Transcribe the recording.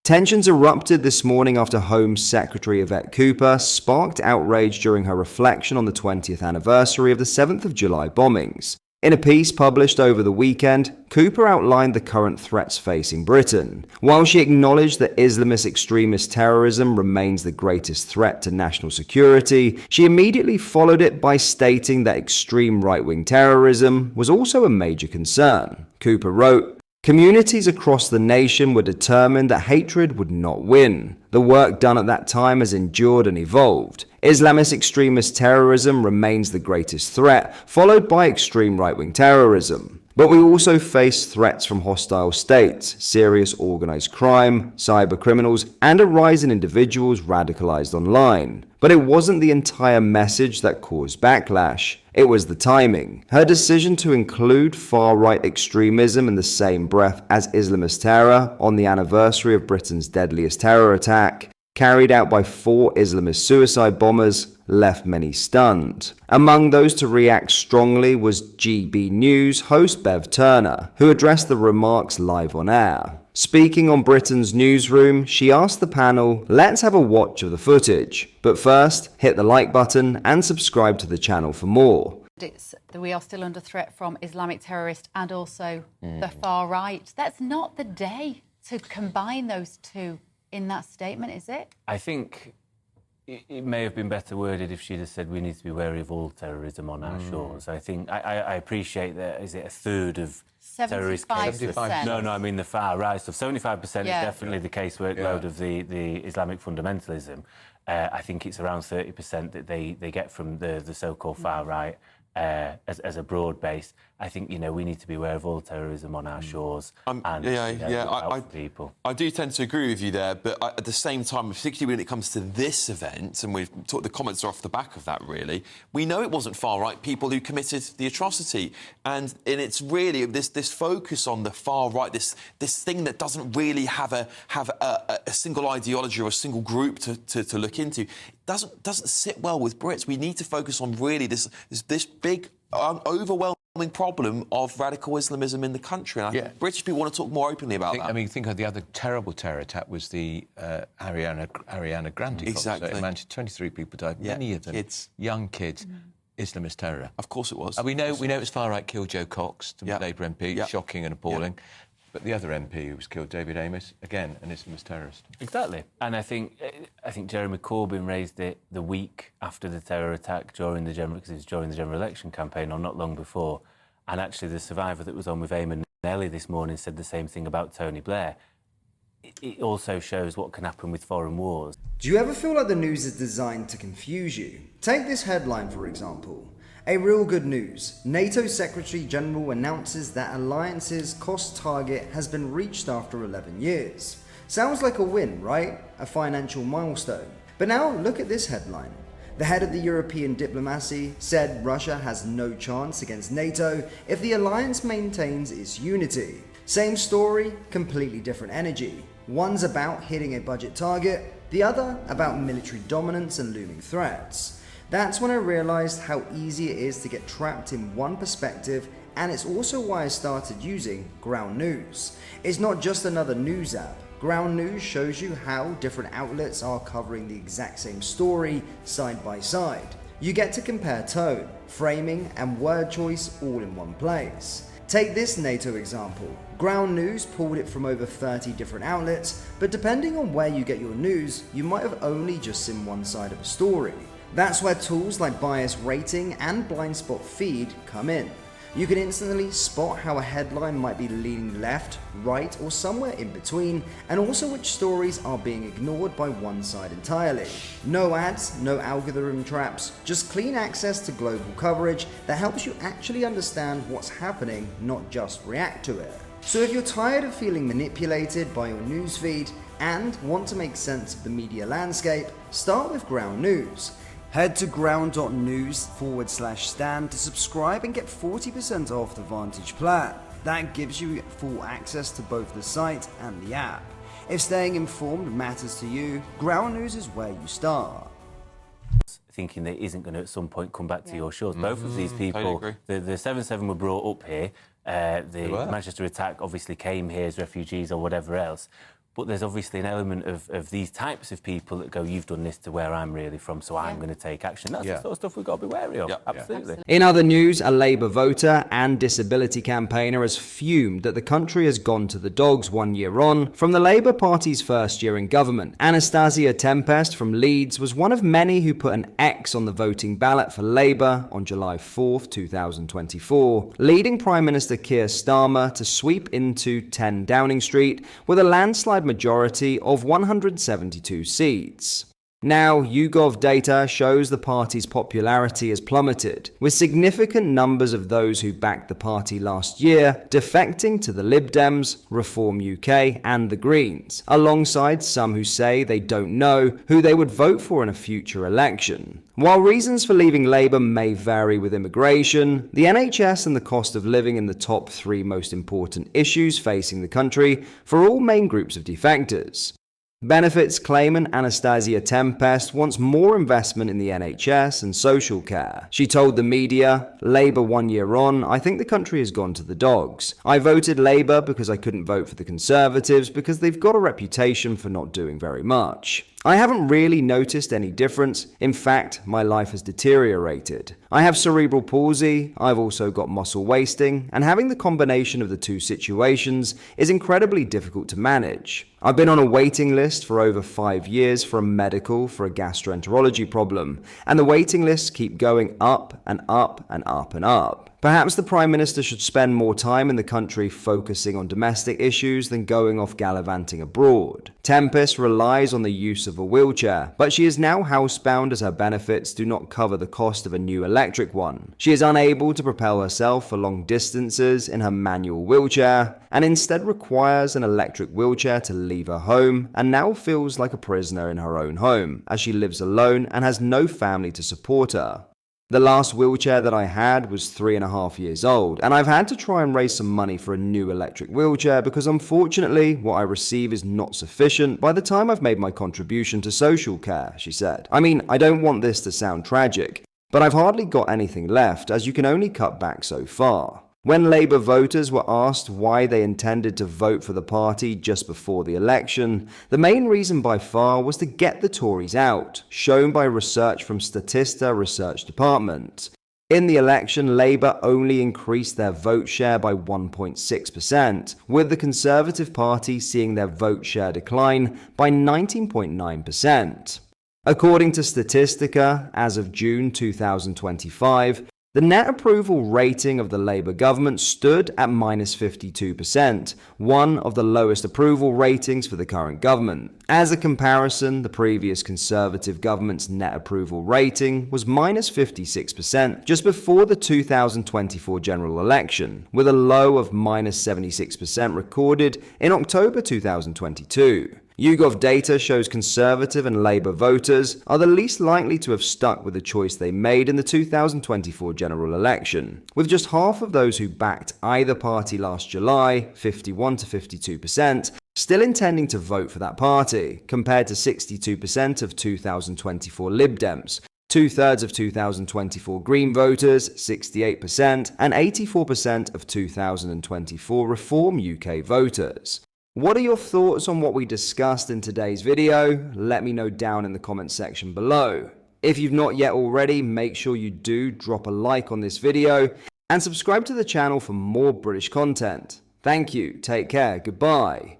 Tensions erupted this morning after Home Secretary Yvette Cooper sparked outrage during her reflection on the 20th anniversary of the 7th of July bombings. In a piece published over the weekend, Cooper outlined the current threats facing Britain. While she acknowledged that Islamist extremist terrorism remains the greatest threat to national security, she immediately followed it by stating that extreme right-wing terrorism was also a major concern. Cooper wrote, "Communities across the nation were determined that hatred would not win. The work done at that time has endured and evolved. Islamist extremist terrorism remains the greatest threat, followed by extreme right-wing terrorism. But we also face threats from hostile states, serious organized crime, cyber criminals, and a rise in individuals radicalized online. But it wasn't the entire message that caused backlash. It was the timing. Her decision to include far-right extremism in the same breath as Islamist terror on the anniversary of Britain's deadliest terror attack, carried out by 4 Islamist suicide bombers, left many stunned. Among those to react strongly was GB News host Bev Turner, who addressed the remarks live on air. Speaking on Britain's newsroom, she asked the panel, "Let's have a watch of the footage. But first, hit the like button and subscribe to the channel for more." We are still under threat from Islamic terrorists and also the far right. That's not the day to combine those two in that statement, is it? I think it may have been better worded if she'd have said we need to be wary of all terrorism on our shores. I think I appreciate that. Is it a third of terrorist cases? 75%. No, I mean the far right stuff. 75% is definitely the caseworkload of the Islamic fundamentalism. I think it's around 30% that they get from the so-called far right. As a broad base, I think we need to be aware of all terrorism on our shores. People. I do tend to agree with you there, but at the same time, particularly when it comes to this event, and we've talked, the comments are off the back of that. Really, we know it wasn't far right people who committed the atrocity, and it's really this focus on the far right, this thing that doesn't really have a single ideology or a single group to look into. Doesn't sit well with Brits. We need to focus on really this big, overwhelming problem of radical Islamism in the country. And British people want to talk more openly about that. I mean, think of the other terrible terror attack was the Ariana Grande Exactly. concert in Manchester. 23 people died, many of them young kids. Islamist terror. Of course it was. And we know it was far-right killed Joe Cox, the Labour MP, shocking and appalling. But the other MP who was killed, David Amess, again, an Islamist terrorist. Exactly. And I think Jeremy Corbyn raised it the week after the terror attack during the general election campaign, or not long before. And actually, the survivor that was on with Eamon Nelly this morning said the same thing about Tony Blair. It also shows what can happen with foreign wars. Do you ever feel like the news is designed to confuse you? Take this headline, for example. A real good news. NATO Secretary General announces that alliance's cost target has been reached after 11 years. Sounds like a win, right? A financial milestone. But now look at this headline. The head of the European diplomacy said Russia has no chance against NATO if the alliance maintains its unity. Same story, completely different energy. One's about hitting a budget target, the other about military dominance and looming threats. That's when I realized how easy it is to get trapped in one perspective, and it's also why I started using Ground News. It's not just another news app. Ground News shows you how different outlets are covering the exact same story side by side. You get to compare tone, framing, and word choice all in one place. Take this NATO example. Ground News pulled it from over 30 different outlets, but depending on where you get your news, you might have only just seen one side of a story. That's where tools like bias rating and blind spot feed come in. You can instantly spot how a headline might be leaning left, right, or somewhere in between, and also which stories are being ignored by one side entirely. No ads, no algorithm traps, just clean access to global coverage that helps you actually understand what's happening, not just react to it. So if you're tired of feeling manipulated by your newsfeed and want to make sense of the media landscape, start with Ground News. Head to ground.news/stand to subscribe and get 40% off the Vantage plan. That gives you full access to both the site and the app. If staying informed matters to you, Ground News is where you start. Thinking that it isn't going to at some point come back to your shores. Both of these people, the 7-7 were brought up here. The Manchester attack obviously came here as refugees or whatever else. But there's obviously an element of these types of people that go, you've done this to where I'm really from, so I'm going to take action. That's the sort of stuff we've got to be wary of. Absolutely. In other news, a Labour voter and disability campaigner has fumed that the country has gone to the dogs 1 year on from the Labour Party's first year in government. Anastasia Tempest from Leeds was one of many who put an X on the voting ballot for Labour on July 4th, 2024, leading Prime Minister Keir Starmer to sweep into 10 Downing Street with a landslide majority of 172 seats. Now, YouGov data shows the party's popularity has plummeted, with significant numbers of those who backed the party last year defecting to the Lib Dems, Reform UK and the Greens, alongside some who say they don't know who they would vote for in a future election. While reasons for leaving Labour may vary with immigration, the NHS and the cost of living in the top 3 most important issues facing the country for all main groups of defectors. Benefits claimant Anastasia Tempest wants more investment in the NHS and social care. She told the media, "Labour 1 year on, I think the country has gone to the dogs. I voted Labour because I couldn't vote for the Conservatives because they've got a reputation for not doing very much. I haven't really noticed any difference. In fact, my life has deteriorated. I have cerebral palsy, I've also got muscle wasting, and having the combination of the two situations is incredibly difficult to manage. I've been on a waiting list for over 5 years for a gastroenterology problem, and the waiting lists keep going up and up and up and up. Perhaps the Prime Minister should spend more time in the country focusing on domestic issues than going off gallivanting abroad." Tempest relies on the use of a wheelchair, but she is now housebound as her benefits do not cover the cost of a new electric one. She is unable to propel herself for long distances in her manual wheelchair, and instead requires an electric wheelchair to leave her home, and now feels like a prisoner in her own home, as she lives alone and has no family to support her. "The last wheelchair that I had was 3.5 years old, and I've had to try and raise some money for a new electric wheelchair because unfortunately what I receive is not sufficient by the time I've made my contribution to social care," she said. "I mean, I don't want this to sound tragic, but I've hardly got anything left as you can only cut back so far." When Labour voters were asked why they intended to vote for the party just before the election, the main reason by far was to get the Tories out, shown by research from Statista Research Department. In the election, Labour only increased their vote share by 1.6%, with the Conservative Party seeing their vote share decline by 19.9%. According to Statistica, as of June 2025, the net approval rating of the Labour government stood at -52%, one of the lowest approval ratings for the current government. As a comparison, the previous Conservative government's net approval rating was -56% just before the 2024 general election, with a low of -76% recorded in October 2022. YouGov data shows Conservative and Labour voters are the least likely to have stuck with the choice they made in the 2024 general election, with just half of those who backed either party last July, 51 to 52%, still intending to vote for that party, compared to 62% of 2024 Lib Dems, 2/3 of 2024 Green voters, 68%, and 84% of 2024 Reform UK voters. What are your thoughts on what we discussed in today's video? Let me know down in the comments section below. If you've not yet already, make sure you do drop a like on this video and subscribe to the channel for more British content. Thank you, take care, goodbye.